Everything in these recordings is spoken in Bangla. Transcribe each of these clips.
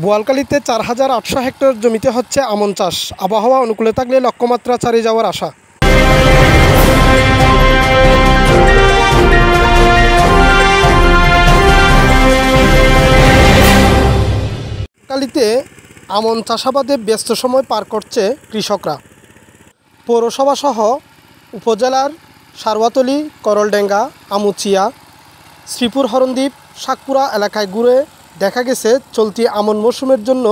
বোয়ালখালীতে ৪,৮০০ হেক্টর জমিতে হচ্ছে আমন চাষ। আবহাওয়া অনুকূলে থাকলে লক্ষ্যমাত্রা ছাড়িয়ে যাওয়ার আশা। বোয়ালখালীতে আমন চাষাবাদে ব্যস্ত সময় পার করছে কৃষকরা। পৌরসভাসহ উপজেলার সারওয়াতলী, করলডেঙ্গা, আমুচিয়া, শ্রীপুর, হরণদ্বীপ, শাকপুরা এলাকায় ঘুরে দেখা গেছে চলতি আমন মৌসুমের জন্য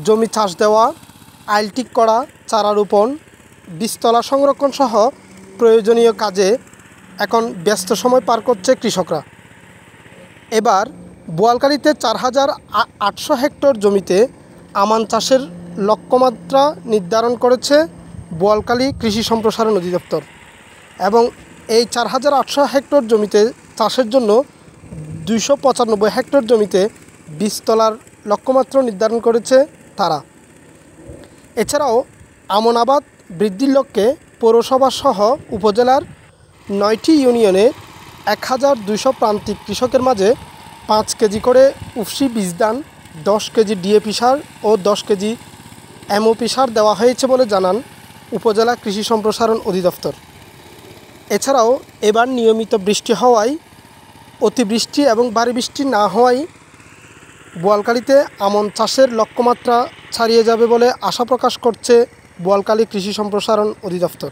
জমি চাষ দেওয়া, আইল ঠিক করা, চারা রোপণ, বীজতলা সংরক্ষণ সহ প্রয়োজনীয় কাজে এখন ব্যস্ত সময় পার করছে কৃষকরা। এবার বোয়ালখালীতে ৪,৮০০ হেক্টর জমিতে আমন চাষের লক্ষ্যমাত্রা নির্ধারণ করেছে বোয়ালখালী কৃষি সম্প্রসারণ অধিদপ্তর এবং এই ৪,৮০০ হেক্টর জমিতে চাষের জন্য ২৯৫ হেক্টর জমিতে বীজতলার লক্ষ্যমাত্রা নির্ধারণ করেছে তারা। এছাড়াও আমন আবাদ বৃদ্ধির লক্ষ্যে পৌরসভাসহ উপজেলার ৯টি ইউনিয়নে ১,২০০ প্রান্তিক কৃষকের মাঝে ৫ কেজি করে উফশি বীজদান, ১০ কেজি ডিএপি সার ও ১০ কেজি এমওপি সার দেওয়া হয়েছে বলে জানান উপজেলা কৃষি সম্প্রসারণ অধিদপ্তর। এছাড়াও এবার নিয়মিত বৃষ্টি হওয়ায়, অতিবৃষ্টি এবং ভারী বৃষ্টি না হওয়ায় বোয়ালখালীতে আমন চাষের লক্ষ্যমাত্রা ছাড়িয়ে যাবে বলে আশা প্রকাশ করছে বোয়ালখালী কৃষি সম্প্রসারণ অধিদপ্তর।